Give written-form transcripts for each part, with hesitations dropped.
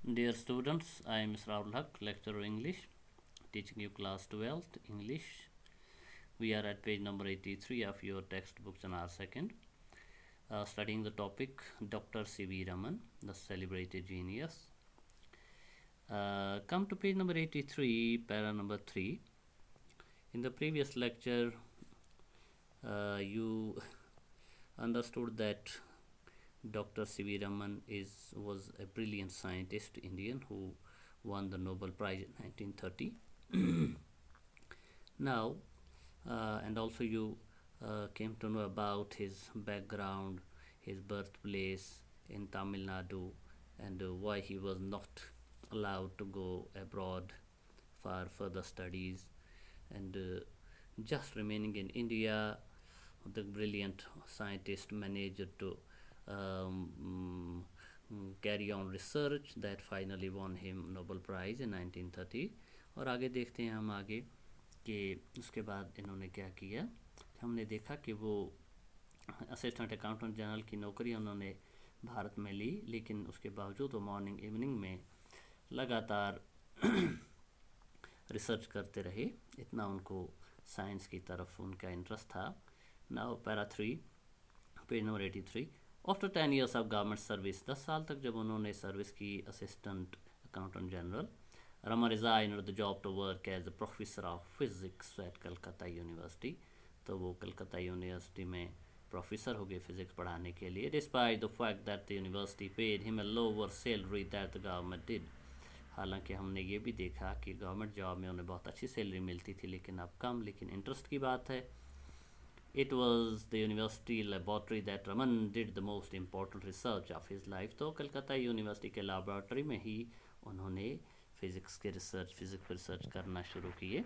Dear students, I am Mr. Rahul Haq, lecturer English, teaching you class 12th English. We are at page number 83 of your textbooks in our second, studying the topic Dr. C.V. Raman, the celebrated genius. Come to page number 83, para number 3. In the previous lecture, you understood that Dr. C.V. Raman was a brilliant scientist, Indian, who won the Nobel Prize in 1930. Now, and also you came to know about his background, his birthplace in Tamil Nadu, and why he was not allowed to go abroad for further studies, and just remaining in India, the brilliant scientist managed to carry on research that finally won him Nobel Prize in 1930. और आगे देखते हैं हम आगे कि उसके बाद इन्होंने क्या किया. हमने देखा कि वो असिस्टेंट अकाउंटेंट जनरल की नौकरी उन्होंने भारत में ली, लेकिन उसके बावजूद वो मॉर्निंग इवनिंग में लगातार रिसर्च करते रहे. इतना उनको साइंस की तरफ उनका इंटरेस्ट था. Now para 3, page number 83. After 10 years of government service, 10 साल तक जब उन्होंने सर्विस की assistant accountant general, Rama resigned the job to work as a professor of physics at Calcutta university. तो वो कलकत्ता यूनिवर्सिटी में प्रोफेसर हो गए फिज़िक्स पढ़ाने के लिए. Despite the fact that the university paid him a lower salary that the government did. हालांकि हमने ये भी देखा कि गवर्नमेंट जॉब में उन्हें बहुत अच्छी सैलरी मिलती थी, लेकिन अब कम. लेकिन इंटरेस्ट की बात है. It was the university laboratory that Raman did the most important research of his life. तो कलकत्ता यूनिवर्सिटी के लैबोरेटरी में ही उन्होंने फिज़िक्स पर रिसर्च करना शुरू किए.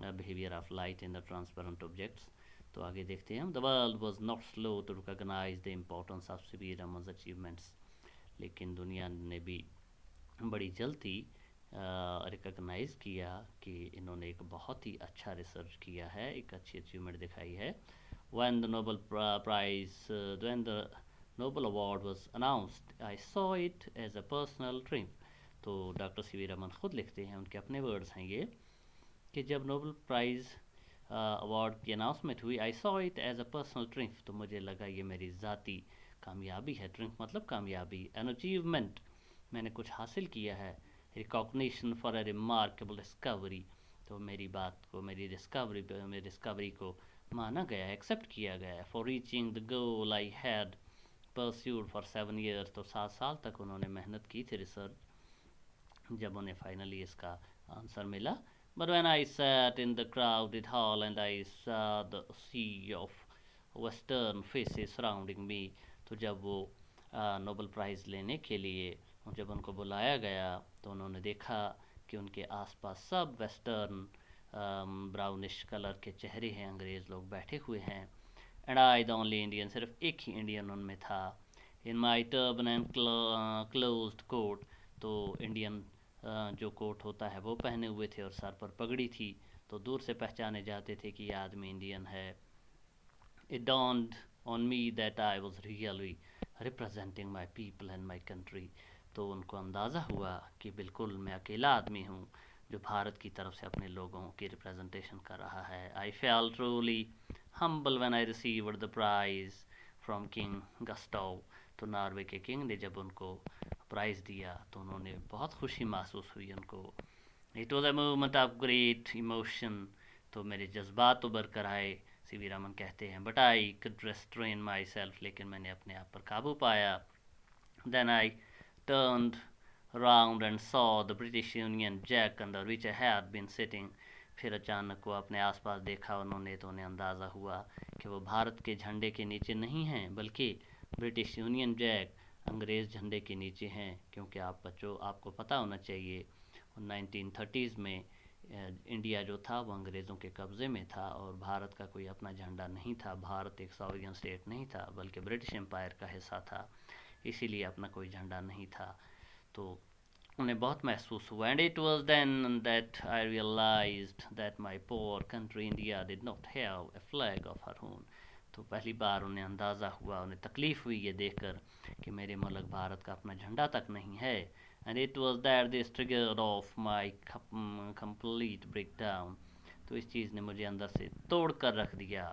Behaviour of light in the transparent objects. तो आगे देखते हैं हम. The world was not slow to recognise the importance of C V. Raman's achievements. लेकिन दुनिया ने भी बड़ी जल्दी रिकॉग्नाइज़ किया कि इन्होंने एक बहुत ही अच्छा रिसर्च किया है, एक अच्छी अचीवमेंट दिखाई है. When the when the Nobel Award was announced, I saw it as a personal triumph. तो डॉक्टर सी वी रमन ख़ुद लिखते हैं, उनके अपने वर्ड्स हैं ये, कि जब नोबेल प्राइज़ अवार्ड की अनाउंसमेंट हुई, I saw it as a personal triumph. तो मुझे लगा ये मेरी ज़ाती कामयाबी है. ट्रिम्फ मतलब कामयाबी, एन अचीवमेंट, मैंने कुछ हासिल किया है. Recognition for a remarkable discovery. तो मेरी बात को, मेरी डिस्कवरी को माना गया, एक्सेप्ट किया गया. For reaching the goal I had pursued for 7 years. तो 7 साल तक उन्होंने मेहनत की थी रिसर्च, जब उन्हें फाइनली इसका आंसर मिला. But when I sat in the crowded hall and I saw the sea of western faces surrounding me, तो जब वो नोबेल प्राइज़ लेने के लिए जब उनको बुलाया गया, तो उन्होंने देखा कि उनके आसपास सब वेस्टर्न ब्राउनिश कलर के चेहरे हैं, अंग्रेज़ लोग बैठे हुए हैं. And I the only Indian, सिर्फ एक ही इंडियन उनमें था. इन माई टर्बन एंड क्लोज्ड कोट. तो इंडियन जो कोट होता है वो पहने हुए थे और सर पर पगड़ी थी, तो दूर से पहचाने जाते थे कि ये आदमी इंडियन है. It dawned on me that I was really representing my people and my country. तो उनको अंदाज़ा हुआ कि बिल्कुल मैं अकेला आदमी हूँ जो भारत की तरफ से अपने लोगों की रिप्रेजेंटेशन कर रहा है. I felt truly humble when I received the prize from King Gustav. तो नॉर्वे के किंग ने जब उनको प्राइज़ दिया तो उन्होंने बहुत खुशी महसूस हुई उनको. It was a moment of great emotion. तो मेरे जज्बात उभर कर आए, सी वी रमन कहते हैं. But I could restrain myself. लेकिन मैंने अपने आप पर काबू पाया. Then I turned round and saw the British Union Jack under which I had been sitting. फिर अचानक को अपने आसपास देखा उन्होंने, तो उन्हें अंदाज़ा हुआ कि वो भारत के झंडे के नीचे नहीं हैं, बल्कि ब्रिटिश यूनियन जैक, अंग्रेज़ झंडे के नीचे हैं. क्योंकि आप बच्चों, आपको पता होना चाहिए 1930s में इंडिया जो था वो अंग्रेज़ों के कब्ज़े में था और भारत का कोई अपना झंडा नहीं था. भारत एक सॉवरियन स्टेट नहीं था, बल्कि ब्रिटिश एम्पायर का हिस्सा था, इसीलिए अपना कोई झंडा नहीं था. तो उन्हें बहुत महसूस हुआ. And it was then that I realised that my poor country India did not have a flag of her own. तो पहली बार उन्हें अंदाज़ा हुआ, उन्हें तकलीफ़ हुई ये देखकर कि मेरे मुल्क भारत का अपना झंडा तक नहीं है. and it was that this triggered off my complete breakdown. तो इस चीज़ ने मुझे अंदर से तोड़ कर रख दिया.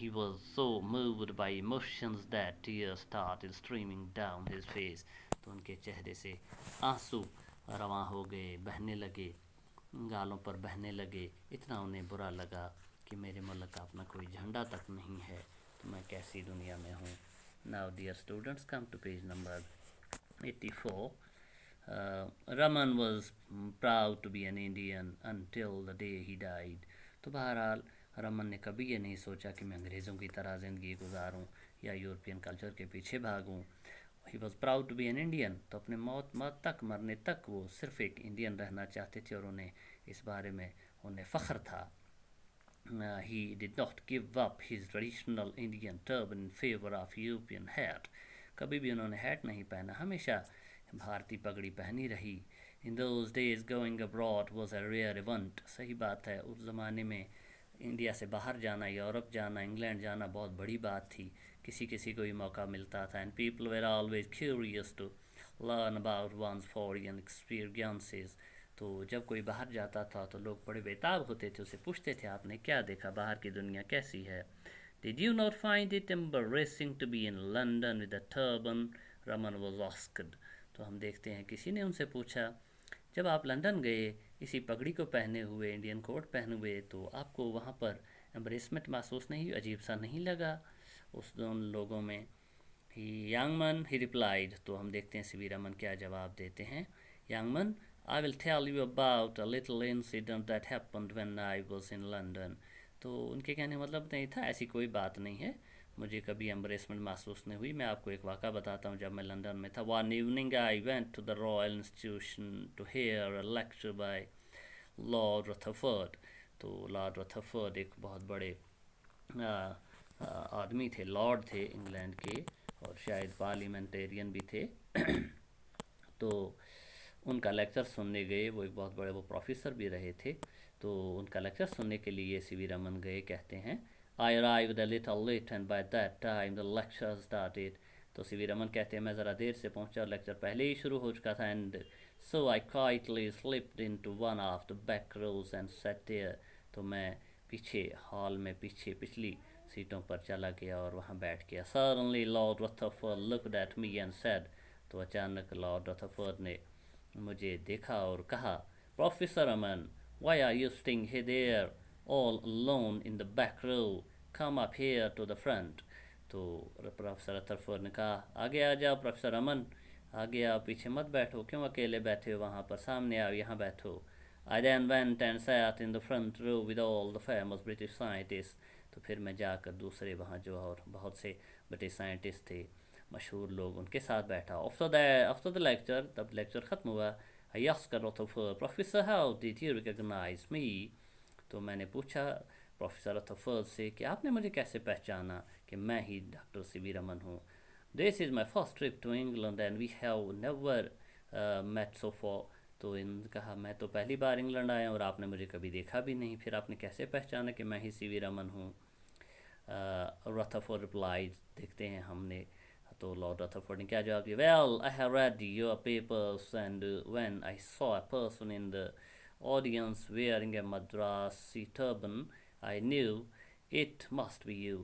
He was so moved by emotions that tears started streaming down his face. तो उनके चेहरे से आंसू रवां हो गए, बहने लगे, गालों पर बहने लगे. इतना उन्हें बुरा लगा कि मेरे मुल्क का अपना कोई झंडा तक नहीं है, तो मैं कैसी दुनिया में हूँ. Now dear students, come to page number 84. Raman was proud to be an Indian until the day he died. तो बहरहाल रमन ने कभी ये नहीं सोचा कि मैं अंग्रेज़ों की तरह ज़िंदगी गुजारूं या यूरोपियन कल्चर के पीछे भागूं. He was proud to be an Indian. तो अपने मौत तक, मरने तक वो सिर्फ एक इंडियन रहना चाहते थे और उन्हें इस बारे में उन्हें फ़ख्र था. He did not give up his traditional Indian turban in favor of European hat. कभी भी उन्होंने हैट नहीं पहना, हमेशा भारतीय पगड़ी पहनी रही. In those days going abroad was a rare event. सही बात है, उस ज़माने में इंडिया से बाहर जाना, यूरोप जाना, इंग्लैंड जाना बहुत बड़ी बात थी. किसी किसी को ही मौका मिलता था. And people were always curious to learn about one's foreign experiences. तो जब कोई बाहर जाता था तो लोग बड़े बेताब होते थे, उसे पूछते थे आपने क्या देखा, बाहर की दुनिया कैसी है. Did you not find it embarrassing to be in London with a turban? Raman was asked. तो हम देखते हैं किसी ने उनसे पूछा, जब आप लंदन गए इसी पगड़ी को पहने हुए, इंडियन कोट पहने हुए, तो आपको वहाँ पर एम्ब्रेसमेंट महसूस नहीं, अजीब सा नहीं लगा उस उन लोगों में. यंग मैन, ही रिप्लाइड. तो हम देखते हैं सीवी रमन क्या जवाब देते हैं. Young man, I will tell you about a little incident that happened when I was in London. तो उनके कहने मतलब नहीं था ऐसी कोई बात नहीं है, मुझे कभी एम्ब्रेसमेंट महसूस नहीं हुई. मैं आपको एक वाक़ा बताता हूँ. जब मैं लंदन में था, one evening I went to the Royal Institution to hear a lecture by Lord Rutherford. तो लॉर्ड रथरफोर्ड एक बहुत बड़े आदमी थे, लॉर्ड थे इंग्लैंड के, और शायद पार्लियामेंटेरियन भी थे. तो उनका लेक्चर सुनने गए. वो एक बहुत बड़े वो प्रोफेसर भी रहे थे. तो उनका लेक्चर सुनने के लिए सीवी रमन गए. कहते हैं I arrived a little late and by that time the lecture started. तो सीवी रमन कहते हैं मैं ज़रा देर से पहुंचा और लेक्चर पहले ही शुरू हो चुका था. And so I quietly slipped into one of the back rows and sat there. तो मैं पीछे हॉल में पीछे पिछली सीटों पर चला गया और वहाँ बैठ गया. Suddenly Lord Rutherford looked at me and said. तो अचानक लॉर्ड रथरफोर्ड ने मुझे देखा और कहा, professor Aman, why are you sitting there all alone in the back row, come up here to the front. तो प्रोफेसर रथरफोर्ड ने कहा, आगे आ जाओ प्रोफेसर अमन, आगे आओ, पीछे मत बैठो, क्यों अकेले बैठे हो वहाँ पर, सामने आओ, यहाँ बैठो. I then went and sat in the front row with all the famous British scientists. तो फिर मैं जाकर दूसरे वहाँ जो और बहुत से ब्रिटिश साइंटिस्ट थे, मशहूर लोग, उनके साथ बैठा. आफ्टर द लेक्चर, तब लेक्चर ख़त्म हुआ, I asked Rutherford, professor how did you recognise me. तो मैंने पूछा प्रोफेसर रथरफोर्ड से कि आपने मुझे कैसे पहचाना कि मैं ही डॉक्टर सीवी रमन हूँ. This is my first trip to England and we have never met so far. तो इन कहा मैं तो पहली बार इंग्लैंड आया और आपने मुझे कभी देखा भी नहीं, फिर आपने कैसे पहचाना कि मैं ही सीवी रमन हूँ. रथरफोर्ड रिप्लाइड. देखते हैं हमने तो लॉर्ड रथरफोर्ड ने क्या जवाब दिया. Well I have read your papers and when I saw a person in the audience wearing A Madrasi turban I knew it must be you.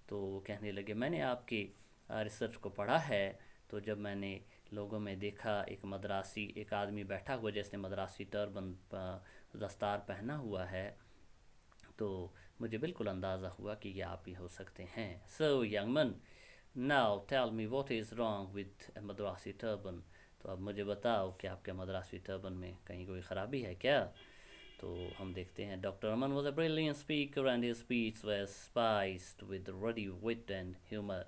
तो कहने लगे मैंने आपके रिसर्च को पढ़ा है, तो जब मैंने लोगों में देखा एक मद्रासी, एक आदमी बैठा हुआ जिसने मद्रासी टर्बन दस्तार पहना हुआ है, तो मुझे बिल्कुल अंदाज़ा हुआ कि ये आप ही हो सकते हैं. So young man, now tell me what is wrong with a Madrasi turban. तो अब मुझे बताओ कि आपके मद्रासी टर्बन में कहीं कोई ख़राबी है क्या. तो हम देखते हैं doctor Raman was a brilliant speaker and his speech was spiced with ready wit and humour.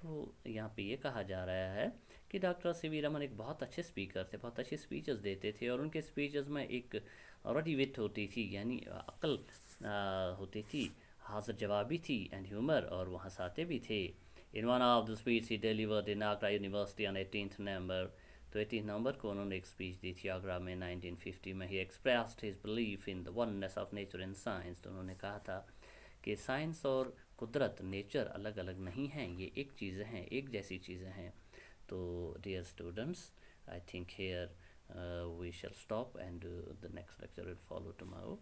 तो यहाँ पे ये कहा जा रहा है कि डॉक्टर सीवी रमन एक बहुत अच्छे स्पीकर थे, बहुत अच्छी स्पीचेस देते थे, और उनके स्पीचेस में एक रेडी विट होती थी, यानी अक्ल होती थी, हाजिर जवाबी थी, एंड ह्यूमर, और वहाँ हंसाते भी थे. In one of the speech he delivered in Agra university on 18 नवंबर. तो 18 नवंबर को उन्होंने एक स्पीच दी थी आगरा में 1950 में. He expressed his belief in the oneness of nature and science. तो उन्होंने कहा था कि साइंस और कुदरत, नेचर अलग अलग नहीं हैं, ये एक चीज़ें हैं, एक जैसी चीज़ें हैं. तो dear students, I think here we shall stop, and the next lecture will follow tomorrow.